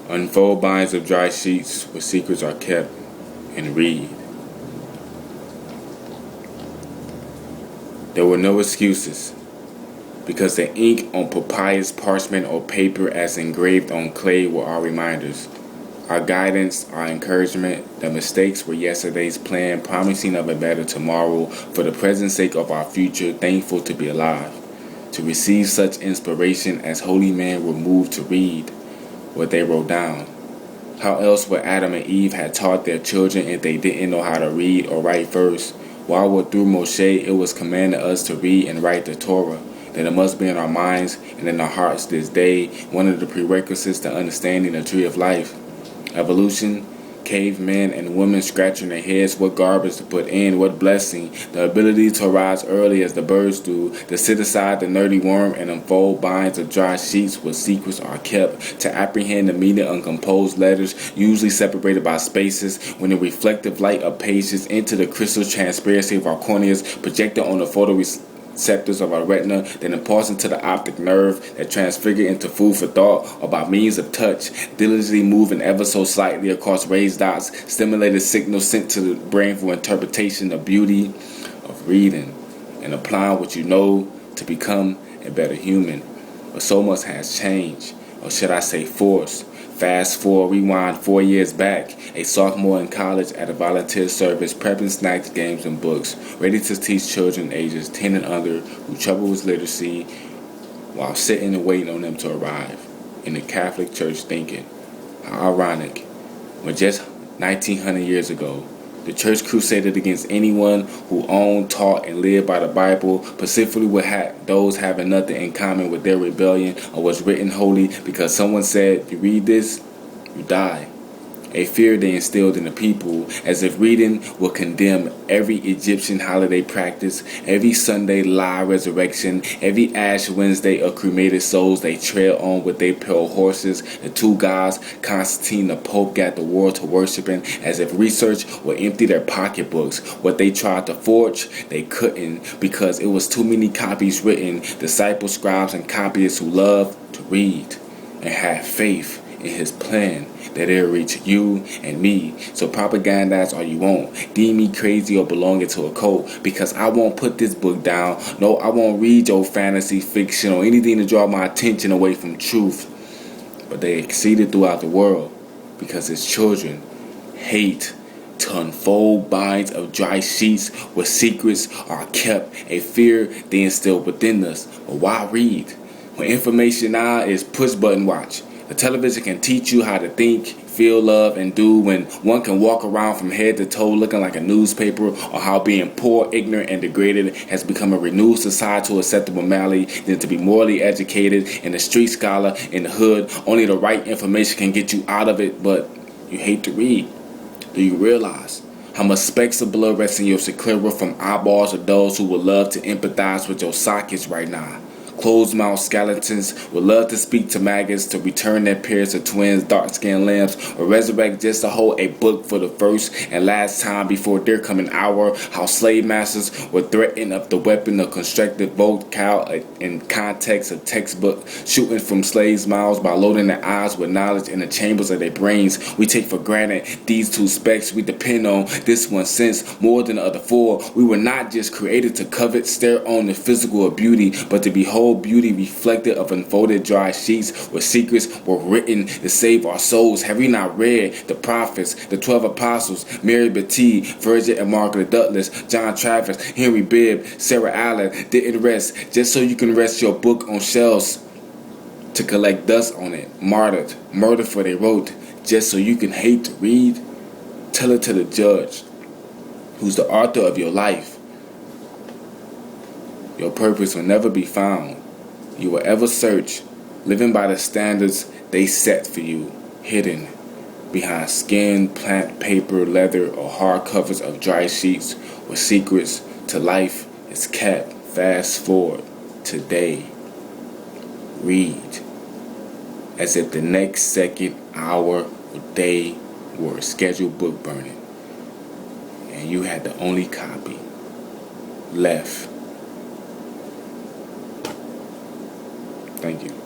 Unfold binds of dry sheets where secrets are kept, and read. There were no excuses, because the ink on papyrus, parchment, or paper as engraved on clay were our reminders. Our guidance, our encouragement, the mistakes were yesterday's plan, promising of a better tomorrow, for the present sake of our future, thankful to be alive. To receive such inspiration as holy men were moved to read what they wrote down. How else would Adam and Eve had taught their children if they didn't know how to read or write first? Why would through Moshe it was commanded us to read and write the Torah? That it must be in our minds and in our hearts this day, one of the prerequisites to understanding the tree of life. Evolution, cavemen and women scratching their heads what garbage to put in, what blessing, the ability to rise early as the birds do, to sit aside the nerdy worm and unfold binds of dry sheets where secrets are kept, to apprehend the meaning of uncomposed letters, usually separated by spaces, when the reflective light of pages into the crystal transparency of our corneas projected on the photoreceptors of our retina, then imparting to the optic nerve that transfigure into food for thought, or by means of touch, diligently moving ever so slightly across raised dots, stimulated signals sent to the brain for interpretation of beauty, of reading, and applying what you know to become a better human. But so much has changed, or should I say forced. Fast forward, rewind 4 years back, a sophomore in college at a volunteer service, prepping snacks, games, and books, ready to teach children ages 10 and under who trouble with literacy, while sitting and waiting on them to arrive. In the Catholic Church thinking, how ironic, when just 1900 years ago, the church crusaded against anyone who owned, taught, and lived by the Bible, specifically with those having nothing in common with their rebellion or was written holy, because someone said, you read this, you die. A fear they instilled in the people, as if reading would condemn every Egyptian holiday practice, every Sunday lie resurrection, every Ash Wednesday of cremated souls they trail on with their pale horses, the two gods Constantine the Pope got the world to worshiping, as if research would empty their pocketbooks. What they tried to forge, they couldn't, because it was too many copies written, disciples, scribes, and copyists who loved to read and had faith in his plan that it'll reach you and me. So propagandize all you want, deem me crazy or belonging to a cult, because I won't put this book down. No, I won't read your fantasy fiction or anything to draw my attention away from truth. But they exceeded throughout the world, because his children hate to unfold binds of dry sheets where secrets are kept, a fear they instill within us. But why read when information now is push button watch? The television can teach you how to think, feel, love, and do, when one can walk around from head to toe looking like a newspaper, or how being poor, ignorant, and degraded has become a renewed societal acceptable malady than to be morally educated and a street scholar in the hood. Only the right information can get you out of it, but you hate to read. Do you realize how much specks of blood rests in your sclera from eyeballs of those who would love to empathize with your sockets right now? Closed-mouth skeletons would love to speak to maggots to return their pairs of twins, dark-skinned lambs, or resurrect just to hold a book for the first and last time before their coming hour. How slave masters would threaten up the weapon of constructive vocal in context of textbook, shooting from slaves' mouths by loading their eyes with knowledge in the chambers of their brains. We take for granted these two specks we depend on, this one sense more than the other four. We were not just created to covet, stare on the physical of beauty, but to behold beauty reflected of unfolded dry sheets where secrets were written to save our souls. Have we not read the prophets, the 12 apostles, Mary Betty, Virgin and Margaret Douglas, John Travis, Henry Bibb, Sarah Allen didn't rest just so you can rest your book on shelves to collect dust on it, martyred, murder for they wrote, just so you can hate to read? Tell it to the judge, who's the author of your life. Your purpose will never be found. You will ever search, living by the standards they set for you, hidden behind skin, plant, paper, leather, or hard covers of dry sheets where secrets to life is kept. Fast forward today. Read as if the next second, hour, or day were a scheduled book burning, and you had the only copy left. Thank you.